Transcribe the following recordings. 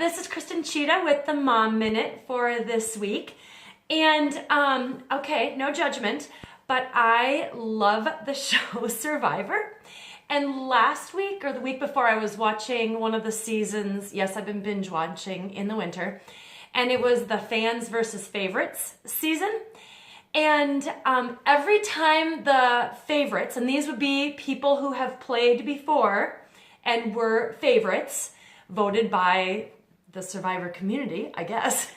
this is Kristen Tschida with the Mom Minute for this week. And, okay, no judgment, but I love the show Survivor. And last week or the week before, I was watching one of the seasons. Yes, I've been binge watching in the winter. And it was the fans versus favorites season. And every time the favorites, and these would be people who have played before and were favorites, voted by the Survivor community, I guess.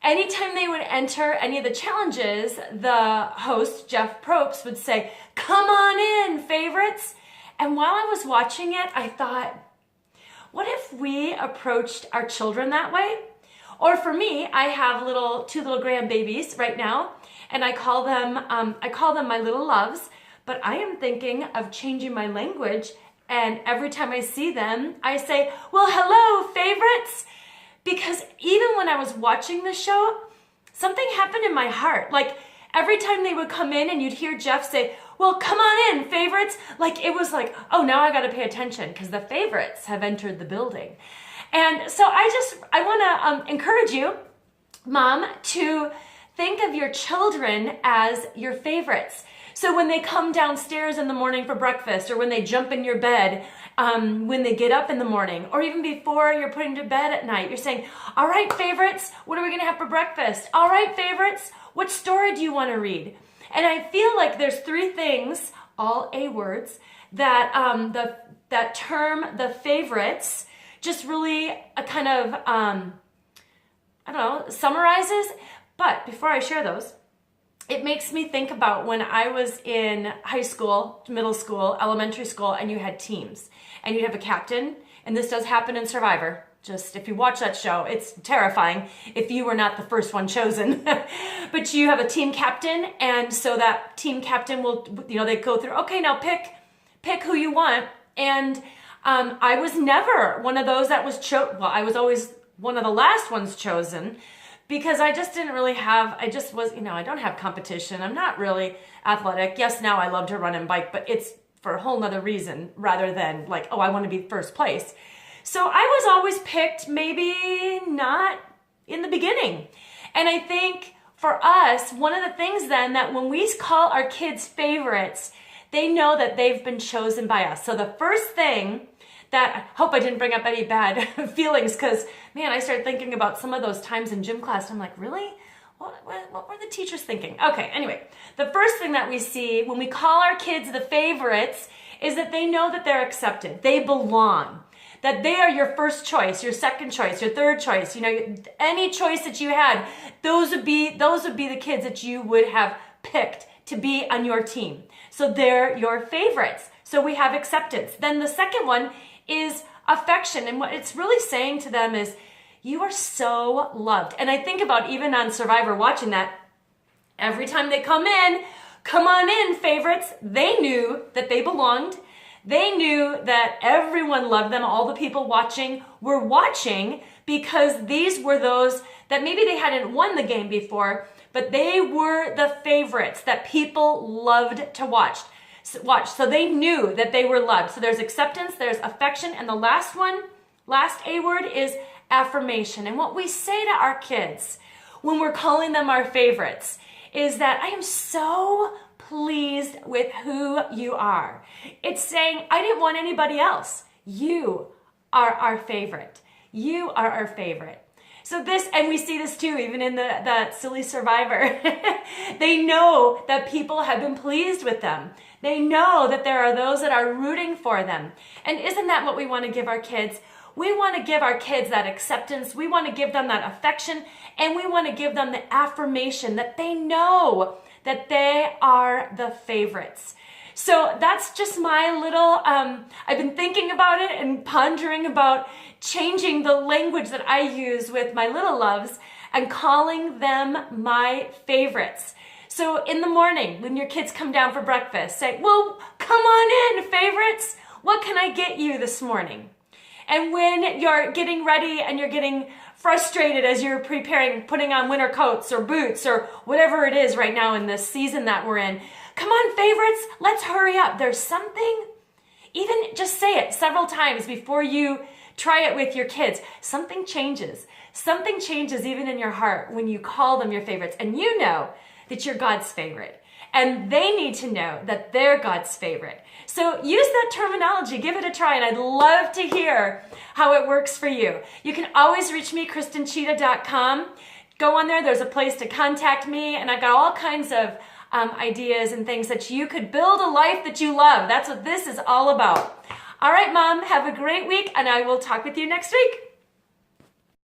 Anytime they would enter any of the challenges, the host, Jeff Probst, would say, "Come on in, favorites." And while I was watching it, I thought, what if we approached our children that way? Or for me, I have two little grandbabies right now, and I call them my little loves, but I am thinking of changing my language, and every time I see them, I say, "Well, hello, favorites." Because even when I was watching the show, something happened in my heart. Like every time they would come in and you'd hear Jeff say, "Well, come on in, favorites." Like it was like, oh, now I got to pay attention because the favorites have entered the building. And so I want to encourage you, Mom, to think of your children as your favorites. So when they come downstairs in the morning for breakfast, or when they jump in your bed, when they get up in the morning, or even before you're putting to bed at night, you're saying, "All right, favorites, what are we going to have for breakfast? All right, favorites, what story do you want to read?" And I feel like there's three things, all A words, that that term, the favorites, just really kind of, summarizes. But before I share those, it makes me think about when I was in high school, middle school, elementary school, and you had teams. And you'd have a captain, and this does happen in Survivor. Just if you watch that show, it's terrifying if you were not the first one chosen. But you have a team captain, and so that team captain will, they go through, okay, now pick who you want. And I was never one of those that was chosen. Well, I was always one of the last ones chosen, because I just didn't really have, I just was, I don't have competition. I'm not really athletic. Yes, now I love to run and bike, but it's for a whole nother reason rather than like, oh, I want to be first place. So I was always picked, maybe not in the beginning. And I think for us, one of the things then that when we call our kids favorites, they know that they've been chosen by us. So the first thing that, I hope I didn't bring up any bad feelings, because man, I started thinking about some of those times in gym class. I'm like, really? What were the teachers thinking? Okay, anyway, the first thing that we see when we call our kids the favorites is that they know that they're accepted. They belong. That they are your first choice, your second choice, your third choice. Any choice that you had, those would be the kids that you would have picked to be on your team. So they're your favorites. So we have acceptance. Then the second one is affection. And what it's really saying to them is, you are so loved. And I think about even on Survivor watching that, every time they come on in, favorites, they knew that they belonged. They knew that everyone loved them. All the people watching were watching because these were those that maybe they hadn't won the game before, but they were the favorites that people loved to watch. So they knew that they were loved. So there's acceptance, there's affection, and the last A word is affirmation. And what we say to our kids when we're calling them our favorites is that I am so pleased with who you are. It's saying, I didn't want anybody else. You are our favorite. You are our favorite. So and we see this too, even in the silly Survivor. They know that people have been pleased with them. They know that there are those that are rooting for them. And isn't that what we want to give our kids? We want to give our kids that acceptance. We want to give them that affection. And we want to give them the affirmation that they know that they are the favorites. So that's just my little, I've been thinking about it and pondering about changing the language that I use with my little loves and calling them my favorites. So in the morning, when your kids come down for breakfast, say, "Well, come on in, favorites. What can I get you this morning?" And when you're getting ready and you're getting frustrated as you're preparing, putting on winter coats or boots or whatever it is right now in this season that we're in, "Come on, favorites, let's hurry up." There's something, even just say it several times before you Try it with your kids. Something changes. Something changes even in your heart when you call them your favorites and you know that you're God's favorite. And they need to know that they're God's favorite. So use that terminology, give it a try, and I'd love to hear how it works for you. You can always reach me, KristenTschida.com. Go on there, there's a place to contact me, and I got all kinds of ideas and things that you could build a life that you love. That's what this is all about. All right, Mom, have a great week, and I will talk with you next week.